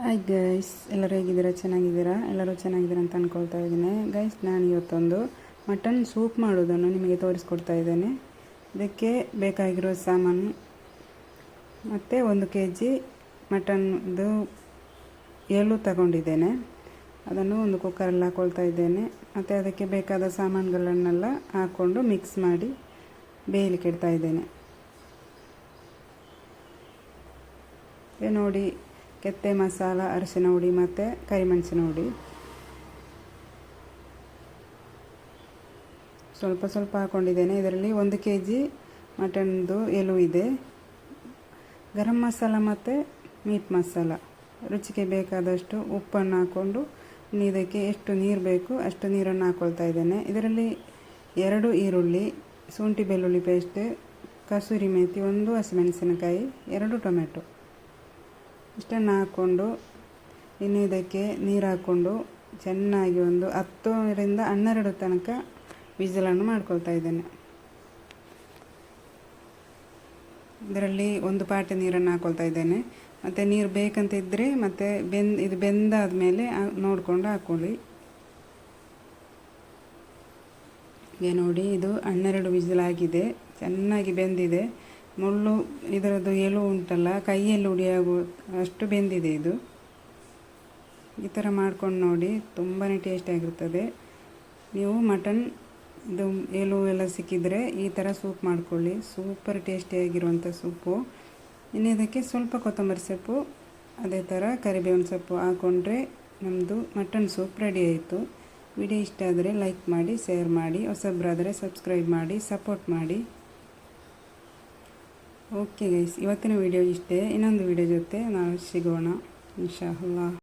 Hi guys, ಎಲ್ಲರೂ ಹೇಗಿದ್ದೀರಾ? ಚೆನ್ನಾಗಿದ್ದೀರಾ? ಎಲ್ಲರೂ ಚೆನ್ನಾಗಿದ್ದೀರಾ ಅಂತ ಅಂದ್ಕೊಳ್ತಾ ಇದ್ದೀನಿ. ಗೈಸ್, ನಾನು ಇವತ್ತೊಂದು ಮಟನ್ ಸೂಪ್ ಮಾಡೋದನ್ನು ನಿಮಗೆ ತೋರಿಸ್ಕೊಡ್ತಾ ಇದ್ದೇನೆ. ಇದಕ್ಕೆ ಬೇಕಾಗಿರೋ ಸಾಮಾನು ಮತ್ತು 1 kg ಮಟನ್ದು ಎಲು ತಗೊಂಡಿದ್ದೇನೆ. ಅದನ್ನು ಒಂದು ಕುಕ್ಕರಲ್ಲಿ ಹಾಕ್ಕೊಳ್ತಾ ಇದ್ದೇನೆ. ಮತ್ತು ಅದಕ್ಕೆ ಬೇಕಾದ ಸಾಮಾನುಗಳನ್ನೆಲ್ಲ ಹಾಕ್ಕೊಂಡು ಮಿಕ್ಸ್ ಮಾಡಿ ಬೇಯಲಿಕ್ಕೆ ಇಡ್ತಾ ಇದ್ದೇನೆ. ನೋಡಿ, ಕೆತ್ತೆ ಮಸಾಲ, ಅರಿಶಿನ ಹುಡಿ ಮತ್ತು ಕರಿಮೆಣಸಿನ ಹುಡಿ ಸ್ವಲ್ಪ ಸ್ವಲ್ಪ ಹಾಕ್ಕೊಂಡಿದ್ದೇನೆ. ಇದರಲ್ಲಿ 1 kg ಮಟನ್ದು ಎಲು ಇದೆ. ಗರಂ ಮಸಾಲ ಮತ್ತು ಮೀಟ್ ಮಸಾಲ, ರುಚಿಗೆ ಬೇಕಾದಷ್ಟು ಉಪ್ಪನ್ನು ಹಾಕ್ಕೊಂಡು ಇದಕ್ಕೆ ಎಷ್ಟು ನೀರು ಬೇಕು ಅಷ್ಟು ನೀರನ್ನು ಹಾಕ್ಕೊಳ್ತಾ ಇದ್ದೇನೆ. ಇದರಲ್ಲಿ 2 ಈರುಳ್ಳಿ, ಶುಂಠಿ ಬೆಳ್ಳುಳ್ಳಿ ಪೇಸ್ಟ್, ಕಸೂರಿ ಮೇಥಿ, 1 ಹಸಿಮೆಣಸಿನಕಾಯಿ, 2 ಟೊಮೆಟೊ ಇಷ್ಟನ್ನು ಹಾಕ್ಕೊಂಡು ಇನ್ನು ಇದಕ್ಕೆ ನೀರು ಹಾಕ್ಕೊಂಡು ಚೆನ್ನಾಗಿ ಒಂದು 10ರಿಂದ 12 ತನಕ ವಿಸಿಲನ್ನು ಮಾಡ್ಕೊಳ್ತಾ ಇದ್ದೇನೆ. ಇದರಲ್ಲಿ 1 ಪಾಟೆ ನೀರನ್ನು ಹಾಕ್ಕೊಳ್ತಾ ಇದ್ದೇನೆ. ಮತ್ತು ನೀರು ಬೇಕಂತ ಇದ್ದರೆ ಮತ್ತು ಇದು ಬೆಂದಾದ ಮೇಲೆ ನೋಡಿಕೊಂಡು ಹಾಕ್ಕೊಳ್ಳಿ. ಈಗ ನೋಡಿ, ಇದು 12 ವಿಸಿಲ್ ಆಗಿದೆ, ಚೆನ್ನಾಗಿ ಬೆಂದಿದೆ. ಮುಳ್ಳು ಇದರದ್ದು ಎಲು ಉಂಟಲ್ಲ, ಕೈಯಲ್ಲಿ ಉಡಿಯಾಗೋ ಅಷ್ಟು ಬೆಂದಿದೆ. ಇದು ಈ ಥರ ಮಾಡ್ಕೊಂಡು ನೋಡಿ, ತುಂಬಾ ಟೇಸ್ಟಿಯಾಗಿರ್ತದೆ. ನೀವು ಮಟನ್ ಇದು ಎಲು ಎಲ್ಲ ಸಿಕ್ಕಿದರೆ ಈ ಥರ ಸೂಪ್ ಮಾಡ್ಕೊಳ್ಳಿ. ಸೂಪರ್ ಟೇಸ್ಟಿಯಾಗಿರುವಂಥ ಸೂಪು. ಇನ್ನು ಇದಕ್ಕೆ ಸ್ವಲ್ಪ ಕೊತ್ತಂಬರಿ ಸೊಪ್ಪು, ಅದೇ ಥರ ಕರಿಬೇವಿನ ಸೊಪ್ಪು ಹಾಕ್ಕೊಂಡ್ರೆ ನಮ್ಮದು ಮಟನ್ ಸೂಪ್ ರೆಡಿ ಆಯಿತು. ವಿಡಿಯೋ ಇಷ್ಟ ಆದರೆ ಲೈಕ್ ಮಾಡಿ, ಶೇರ್ ಮಾಡಿ, ಹೊಸಬ್ರಾದರೆ ಸಬ್ಸ್ಕ್ರೈಬ್ ಮಾಡಿ, ಸಪೋರ್ಟ್ ಮಾಡಿ. ಓಕೆ ಗೈಸ್, ಇವತ್ತಿನ ವಿಡಿಯೋ ಇಷ್ಟೇ. ಇನ್ನೊಂದು ವಿಡಿಯೋ ಜೊತೆ ನಾವು ಸಿಗೋಣ ಇನ್ಶಾ ಅಲ್ಲಾಹ್.